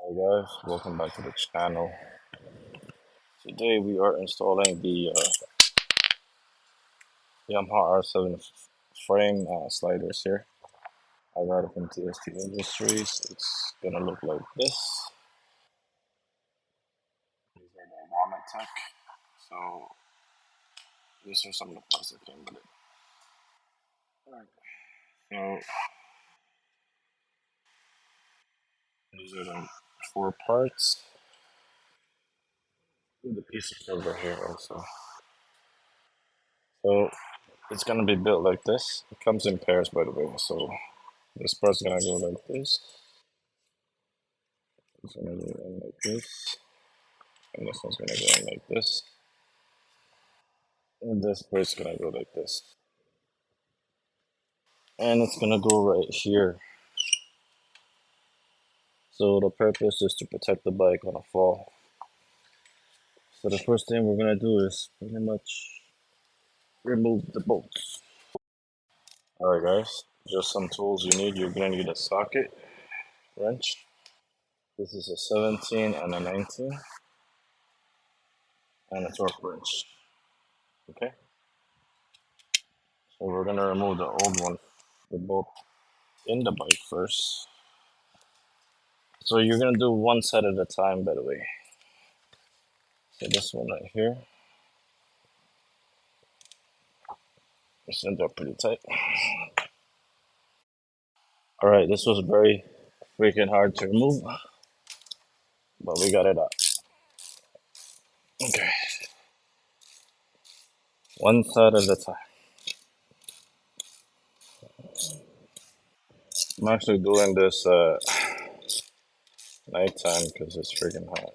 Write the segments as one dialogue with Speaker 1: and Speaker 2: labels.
Speaker 1: Hi guys, welcome back to the channel. Today we are installing the Yamaha R7 frame sliders here. I got it from TST Industries. It's gonna look like this. These are the Womet-Tech. So these are some of the parts that came with it. So these are the four parts. The piece of cover here also. So it's gonna be built like this. It comes in pairs, by the way. So this part's gonna go like this. It's gonna go in like this. And this one's gonna go in like this. And this part's gonna go like this. And it's gonna go right here. So the purpose is to protect the bike on a fall. So the first thing we're gonna do is pretty much remove the bolts. Alright guys, just some tools you need. You're gonna need a socket wrench. This is a 17 and a 19 and a torque wrench. Okay? So we're gonna remove the old one, the bolt in the bike first. So you're gonna do one set at a time, by the way. So this one right here, it's ended up pretty tight. Alright, this was very freaking hard to remove, but we got it out. Okay, one side at a time. I'm actually doing this nighttime because it's freaking hot.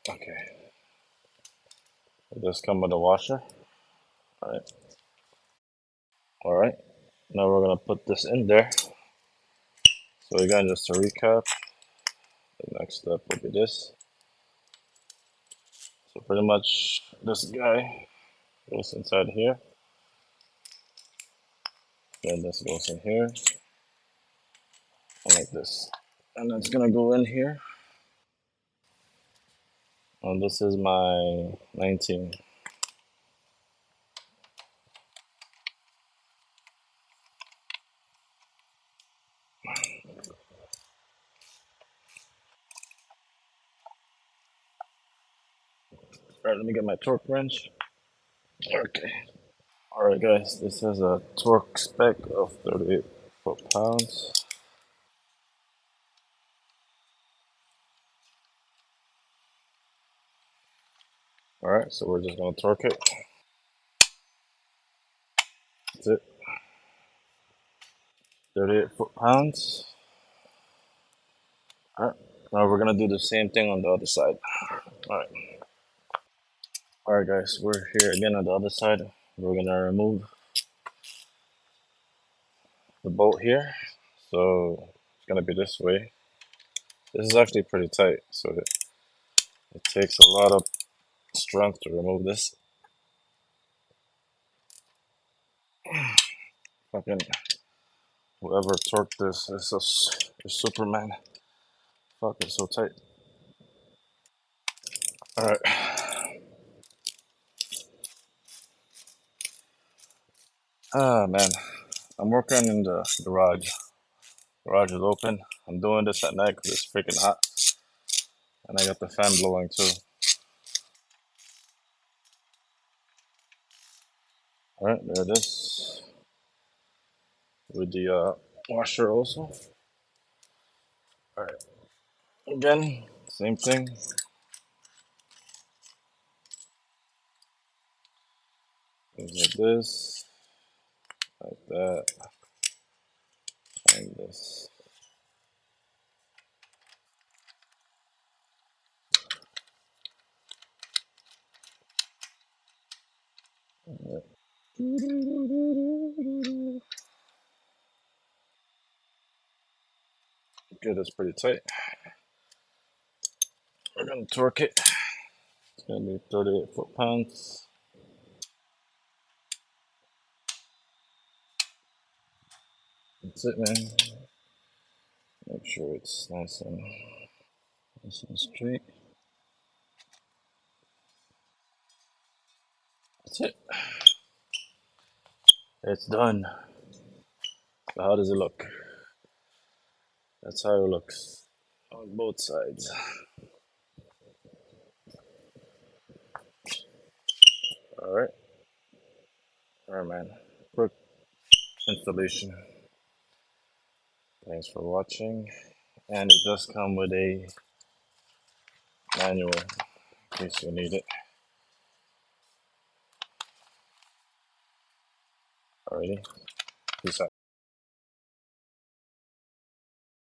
Speaker 1: Okay, just come with a washer. Alright, alright. Now we're gonna put this in there. So again, just to recap, the next step will be this. So pretty much this guy goes inside here. Then this goes in here, like this. And it's gonna go in here. And this is my 19. Alright, let me get my torque wrench. Okay. Alright guys, this is a torque spec of 38 foot-pounds. Alright, so we're just gonna torque it. That's it. 38 foot-pounds. Alright, now we're gonna do the same thing on the other side. Alright. Alright guys, we're here again on the other side. We're gonna remove the bolt here. So it's gonna be this way. This is actually pretty tight, so it takes a lot of strength to remove this. Fucking whoever torqued this is a Superman. Fuck, it's so tight. Alright. Ah man, I'm working in the garage. Garage is open. I'm doing this at night because it's freaking hot. And I got the fan blowing too. Alright, there it is. With the washer also. Alright. Again, same thing. Things like this. Like that. And this. Alright. Okay, that's pretty tight. We're gonna torque it. It's gonna be 38 foot-pounds. That's it, man. Make sure it's nice and straight. That's it. It's done. So how does it look? That's how it looks on both sides. Alright. Alright, man. Quick installation. Thanks for watching. And it does come with a manual in case you need it. Alrighty. Peace out.